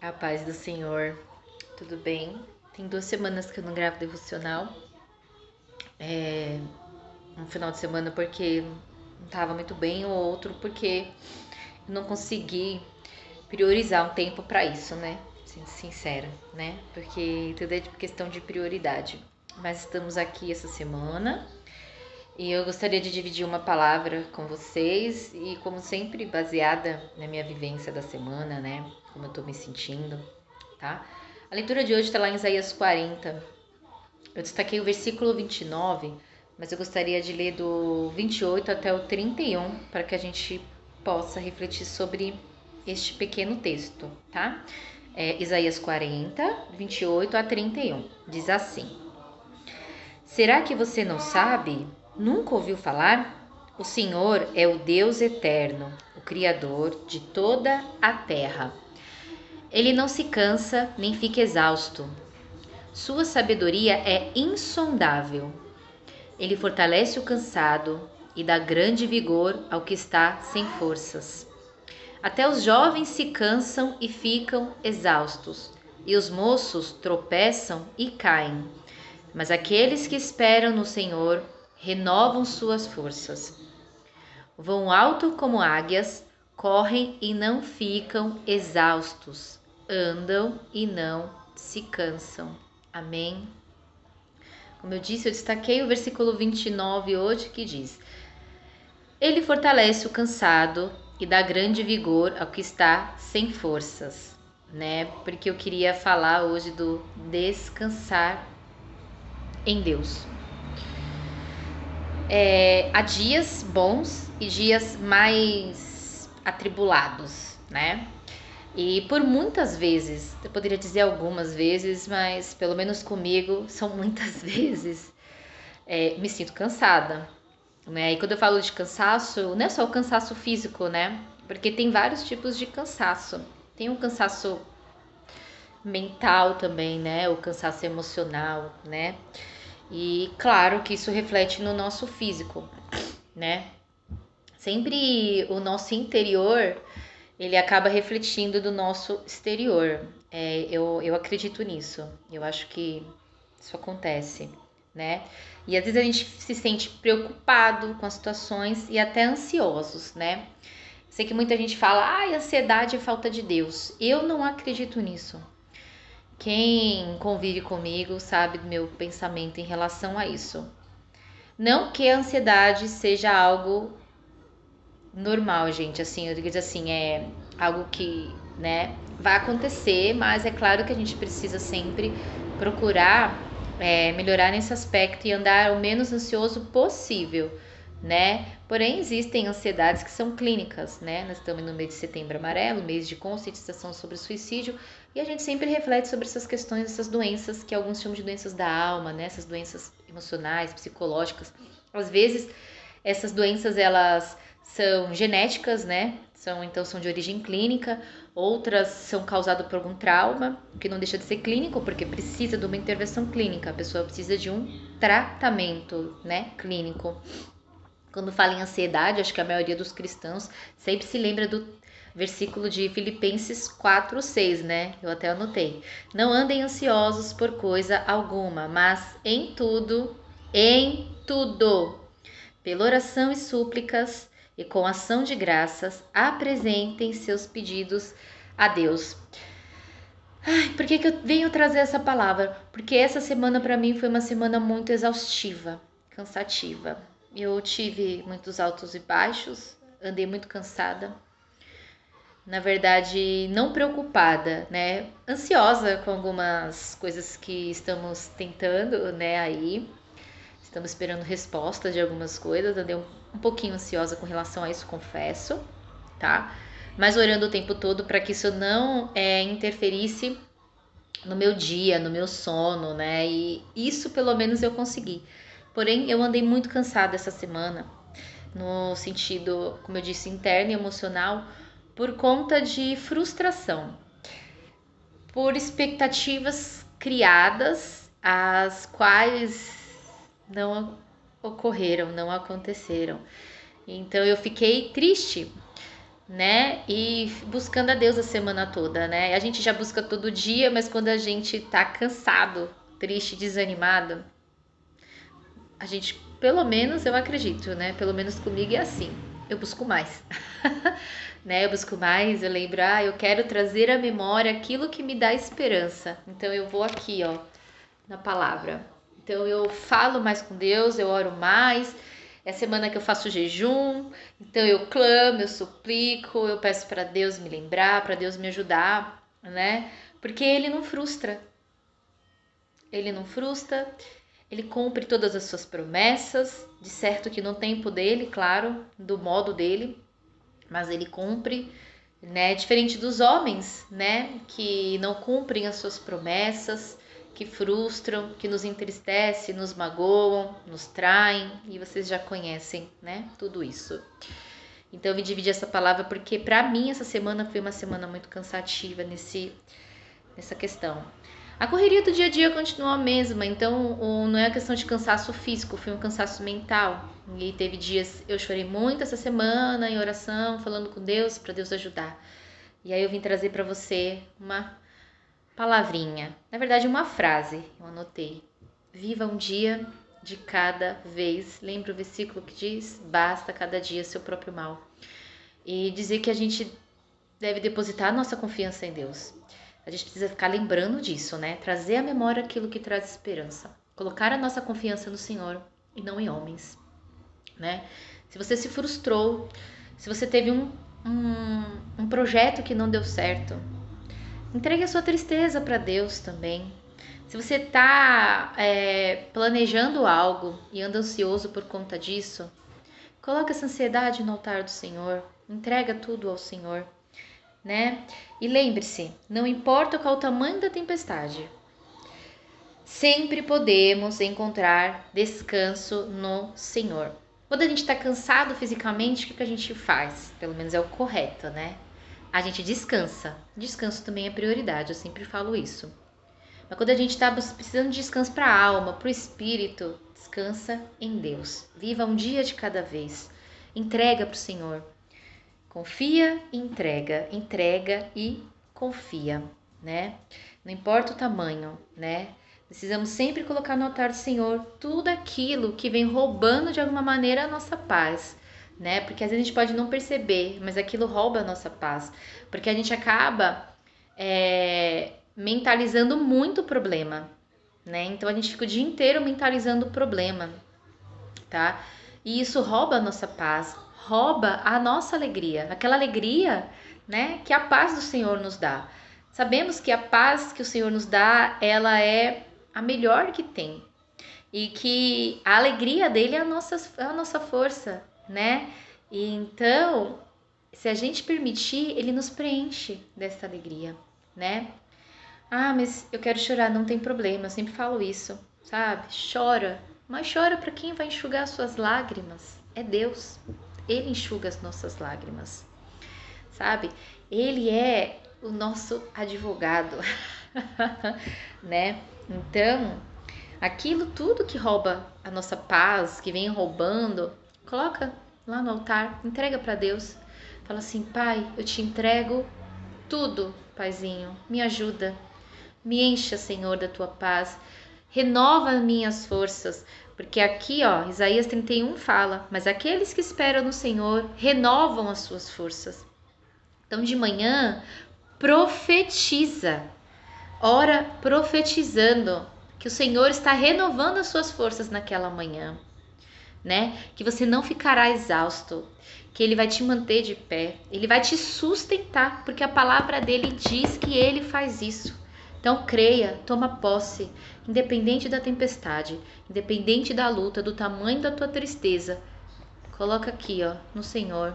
A paz do Senhor, tudo bem? Tem 2 semanas que eu não gravo devocional. Um final de semana porque não estava muito bem, o outro porque eu não consegui priorizar um tempo para isso, né? Sendo sincera, né? Porque tudo é questão de prioridade. Mas estamos aqui essa semana e eu gostaria de dividir uma palavra com vocês e, como sempre, baseada na minha vivência da semana, né? Como eu tô me sentindo, tá? A leitura de hoje está lá em Isaías 40. Eu destaquei o versículo 29, mas eu gostaria de ler do 28 até o 31 para que a gente possa refletir sobre este pequeno texto, tá? Isaías 40, 28 a 31. Diz assim: Será que você não sabe? Nunca ouviu falar? O Senhor é o Deus eterno, o Criador de toda a terra. Ele não se cansa nem fica exausto. Sua sabedoria é insondável. Ele fortalece o cansado e dá grande vigor ao que está sem forças. Até os jovens se cansam e ficam exaustos, e os moços tropeçam e caem. Mas aqueles que esperam no Senhor renovam suas forças. Vão alto como águias, correm e não ficam exaustos, andam e não se cansam. Amém. Como eu disse, eu destaquei o versículo 29 hoje, que diz: Ele fortalece o cansado e dá grande vigor ao que está sem forças, né? Porque eu queria falar hoje do descansar em Deus. Há dias bons e dias mais atribulados, né? E por muitas vezes, eu poderia dizer algumas vezes, mas pelo menos comigo são muitas vezes, me sinto cansada, né? E quando eu falo de cansaço, não é só o cansaço físico, né? Porque tem vários tipos de cansaço. Tem um cansaço mental também, né? O cansaço emocional, né? E claro que isso reflete no nosso físico, né? Sempre o nosso interior, ele acaba refletindo do nosso exterior. Eu acredito nisso. Eu acho que isso acontece, né? E às vezes a gente se sente preocupado com as situações e até ansiosos, né? Sei que muita gente fala, ansiedade é falta de Deus. Eu não acredito nisso. Quem convive comigo sabe do meu pensamento em relação a isso. Não que a ansiedade seja algo normal, gente, assim, eu digo assim, é algo que, né, vai acontecer, mas é claro que a gente precisa sempre procurar melhorar nesse aspecto e andar o menos ansioso possível, né? Porém, existem ansiedades que são clínicas, né? Nós estamos no mês de Setembro Amarelo, mês de conscientização sobre o suicídio, e a gente sempre reflete sobre essas questões, essas doenças que alguns chamam de doenças da alma, né? Essas doenças emocionais, psicológicas. Às vezes, essas doenças, elas são genéticas, né? São de origem clínica, outras são causadas por algum trauma, que não deixa de ser clínico, porque precisa de uma intervenção clínica, a pessoa precisa de um tratamento, né, clínico. Quando fala em ansiedade, acho que a maioria dos cristãos sempre se lembra do versículo de Filipenses 4:6, né? Eu até anotei. Não andem ansiosos por coisa alguma, mas em tudo, pela oração e súplicas e com ação de graças, apresentem seus pedidos a Deus. Por que eu venho trazer essa palavra? Porque essa semana para mim foi uma semana muito exaustiva, cansativa. Eu tive muitos altos e baixos, andei muito cansada. Na verdade, não preocupada, né? Ansiosa com algumas coisas que estamos tentando, né, aí. Estamos esperando respostas de algumas coisas. Andei um pouquinho ansiosa com relação a isso, confesso, tá? Mas orando o tempo todo para que isso não interferisse no meu dia, no meu sono, né? E isso pelo menos eu consegui. Porém, eu andei muito cansada essa semana, no sentido, como eu disse, interno e emocional, por conta de frustração, por expectativas criadas, as quais não ocorreram, não aconteceram. Então eu fiquei triste né? E buscando a Deus a semana toda, né? A gente já busca todo dia, mas quando a gente tá cansado, triste, desanimado, a gente, pelo menos eu acredito, né? Pelo menos comigo é assim. Eu busco mais. Né? Eu busco mais, eu lembro, eu quero trazer à memória aquilo que me dá esperança. Então eu vou aqui, ó, na palavra. Então eu falo mais com Deus, eu oro mais. É a semana que eu faço jejum, então eu clamo, eu suplico, eu peço para Deus me lembrar, para Deus me ajudar, né? Porque ele não frustra. Ele não frustra, ele cumpre todas as suas promessas, de certo que no tempo dele, claro, do modo dele, mas ele cumpre, né? Diferente dos homens, né? Que não cumprem as suas promessas, que frustram, que nos entristecem, nos magoam, nos traem, e vocês já conhecem, né? Tudo isso. Então eu me dividi essa palavra porque para mim essa semana foi uma semana muito cansativa nessa questão. A correria do dia a dia continua a mesma, então não é a questão de cansaço físico, foi um cansaço mental. E teve dias, eu chorei muito essa semana em oração, falando com Deus, para Deus ajudar. E aí eu vim trazer para você uma palavrinha, na verdade uma frase, eu anotei. Viva um dia de cada vez. Lembra o versículo que diz? Basta cada dia seu próprio mal. E dizer que a gente deve depositar a nossa confiança em Deus. A gente precisa ficar lembrando disso, né? Trazer à memória aquilo que traz esperança. Colocar a nossa confiança no Senhor e não em homens, né? Se você se frustrou, se você teve um projeto que não deu certo, entregue a sua tristeza para Deus também. Se você está planejando algo e anda ansioso por conta disso, coloque essa ansiedade no altar do Senhor. Entrega tudo ao Senhor, né? E lembre-se, não importa qual o tamanho da tempestade, sempre podemos encontrar descanso no Senhor. Quando a gente está cansado fisicamente, o que a gente faz? Pelo menos é o correto, né? A gente descansa. Descanso também é prioridade, eu sempre falo isso. Mas quando a gente está precisando de descanso para a alma, para o espírito, descansa em Deus. Viva um dia de cada vez. Entrega para o Senhor. Confia e entrega. Entrega e confia, né? Não importa o tamanho, né? Precisamos sempre colocar no altar do Senhor tudo aquilo que vem roubando de alguma maneira a nossa paz, né? Porque às vezes a gente pode não perceber, mas aquilo rouba a nossa paz. Porque a gente acaba mentalizando muito o problema, né? Então a gente fica o dia inteiro mentalizando o problema, tá? E isso rouba a nossa paz, rouba a nossa alegria, aquela alegria, né, que a paz do Senhor nos dá. Sabemos que a paz que o Senhor nos dá, ela é a melhor que tem. E que a alegria dele é a nossa força, né? E então, se a gente permitir, ele nos preenche dessa alegria, né? Mas eu quero chorar, não tem problema, eu sempre falo isso, sabe? Chora, mas chora para quem vai enxugar as suas lágrimas. É Deus. Ele enxuga as nossas lágrimas, sabe? Ele é o nosso advogado, né? Então, aquilo tudo que rouba a nossa paz, que vem roubando, coloca lá no altar, entrega para Deus. Fala assim: Pai, eu te entrego tudo, Paizinho, me ajuda. Me encha, Senhor, da tua paz. Renova minhas forças. Porque aqui, ó, Isaías 31 fala: mas aqueles que esperam no Senhor renovam as suas forças. Então, de manhã, profetiza. Ora profetizando que o Senhor está renovando as suas forças naquela manhã, né? Que você não ficará exausto, que ele vai te manter de pé, ele vai te sustentar, porque a palavra dele diz que ele faz isso. Então creia, toma posse, independente da tempestade, independente da luta, do tamanho da tua tristeza. Coloca aqui, ó, no Senhor.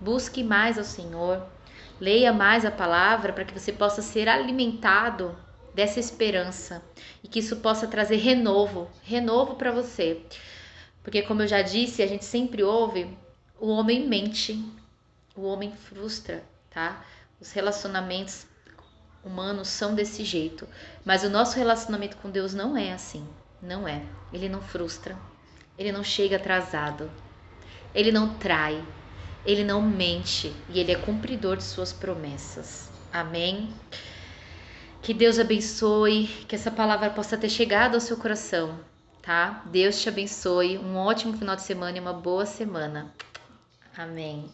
Busque mais ao Senhor. Leia mais a palavra para que você possa ser alimentado dessa esperança e que isso possa trazer renovo para você. Porque como eu já disse, a gente sempre ouve, o homem mente, o homem frustra, tá? Os relacionamentos humanos são desse jeito, mas o nosso relacionamento com Deus não é assim, não é. Ele não frustra, ele não chega atrasado, ele não trai, Ele não mente e Ele é cumpridor de suas promessas. Amém? Que Deus abençoe, que essa palavra possa ter chegado ao seu coração, tá? Deus te abençoe, um ótimo final de semana e uma boa semana. Amém.